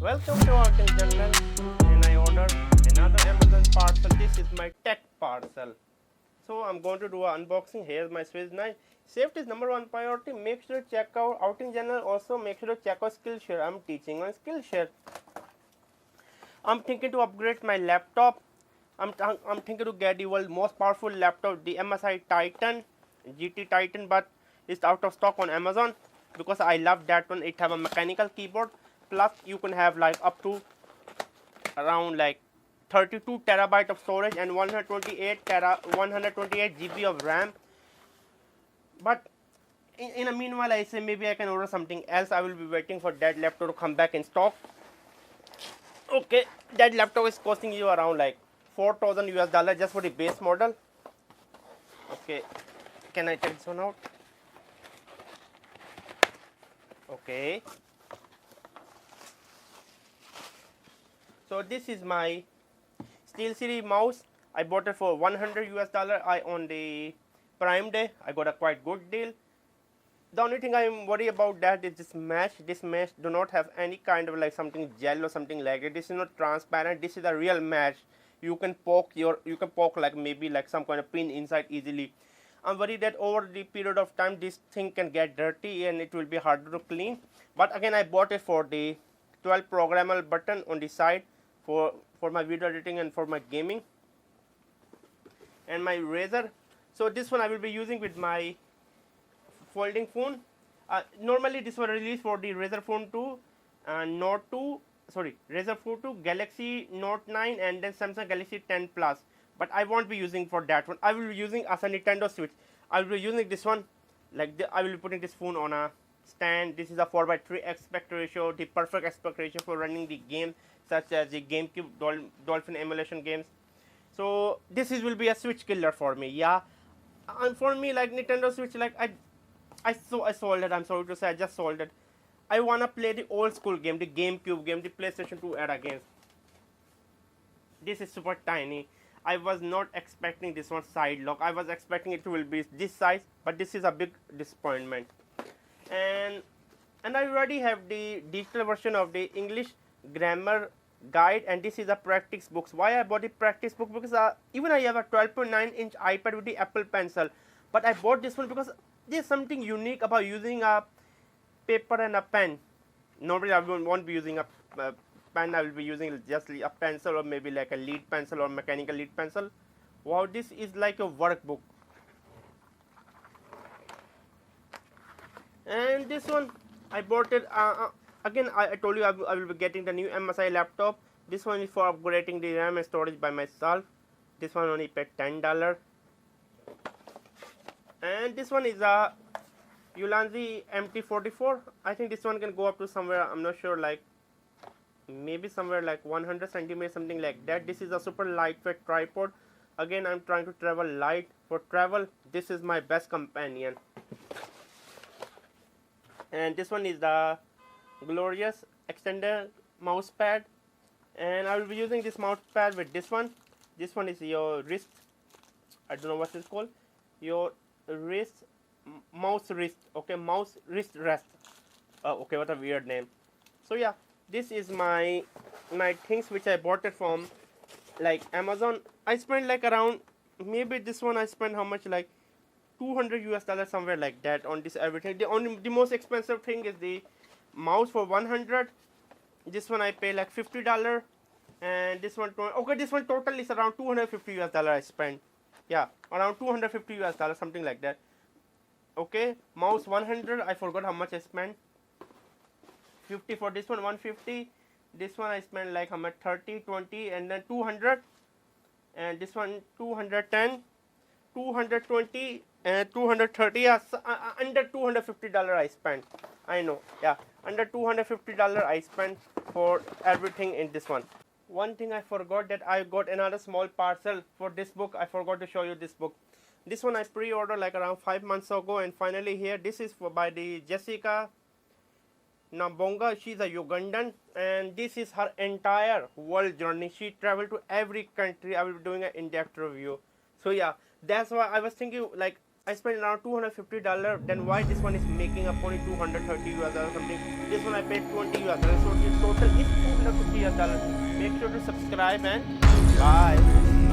Welcome to our channel, and I order another Amazon parcel. This is my tech parcel. So I'm going to do an unboxing. Here's my Swiss knife. Safety is number one priority. Make sure to check out outing channel. Also make sure to check out Skillshare. I'm teaching on Skillshare. I'm thinking to upgrade my laptop. I'm thinking to get the world's most powerful laptop, the MSI Titan, GT Titan, but it's out of stock on Amazon because I love that one. It have a mechanical keyboard. Plus, you can have like up to around like 32 terabyte of storage and 128 GB of RAM. But in a meanwhile, I say maybe I can order something else. I will be waiting for that laptop to come back in stock. Okay, that laptop is costing you around like 4,000 US dollar just for the base model. Okay, can I take this one out? Okay. So this is my SteelSeries mouse. I bought it for 100 US dollar. I on the Prime Day. I got a quite good deal. The only thing I am worried about that is this mesh. This mesh do not have any kind of like something gel or something like it. This is not transparent. This is a real mesh. You can poke like maybe like some kind of pin inside easily. I'm worried that over the period of time this thing can get dirty and it will be harder to clean. But again, I bought it for the 12 programmable button on the side for my video editing and for my gaming, and my Razer. So this one I will be using with my folding phone. Normally this was released for the Razer phone 2 and Note 2, Razer phone 2, Galaxy Note 9, and then Samsung Galaxy 10 Plus. But I won't be using for that one. I will be using as a Nintendo Switch. I will be using this one I will be putting this phone on a stand. This is a 4:3 aspect ratio, the perfect aspect ratio for running the game such as the GameCube Dolphin emulation games. So this will be a Switch killer for me. Yeah, and for me like Nintendo Switch, like I sold it. I'm sorry to say, I just sold it. I wanna play the old school game, the GameCube game, the PlayStation 2 era games. This is super tiny. I was not expecting this one side lock. I was expecting it will be this size, but this is a big disappointment. And I already have the digital version of the English grammar guide, and this is a practice books. Why I bought the practice book? Because even I have a 12.9-inch iPad with the Apple Pencil, but I bought this one because there's something unique about using a paper and a pen. Normally I won't be using a pen. I will be using just a pencil or maybe like a lead pencil or mechanical lead pencil. Wow, this is like a workbook. And this one I bought it again. I told you I will be getting the new MSI laptop. This one is for upgrading the RAM and storage by myself. This one only paid $10. And this one is a Ulanzi MT44. I think this one can go up to somewhere, I'm not sure, like maybe somewhere like 100 centimeters, something like that. This is a super lightweight tripod. Again, I'm trying to travel light. For travel, this is my best companion. And this one is the glorious extender mouse pad, and I will be using this mouse pad with this one. This one is your wrist, I don't know what it's called, your wrist, mouse wrist. Okay, mouse wrist rest. Okay, what a weird name. So yeah, this is my things which I bought it from like Amazon. I spent like around, maybe this one I spent how much, like 200 US dollars, somewhere like that on this everything. The most expensive thing is the mouse for 100. This one I pay like $50, and this one okay, this one total is around 250 US dollar I spent. Yeah, around 250 US dollars, something like that. Okay, mouse 100. I forgot how much I spent. 50 for this one, 150. This one I spent like how much, 30, 20, and then 200. And this one 210, 220, and 230. Yeah, under $250 I spent. I know, yeah, under $250 I spent for everything in this one. One thing I forgot, that I got another small parcel for this book. I forgot to show you this book. This one I pre-ordered like around 5 months ago, and finally here. This is by the Jessica Nabonga. She's a Ugandan, and this is her entire world journey. She traveled to every country. I will be doing an in-depth review. So yeah, that's why I was thinking, like, I spent around $250. Then why this one is making up only $230 something? This one I paid $20. So the total is $250. Make sure to subscribe and bye.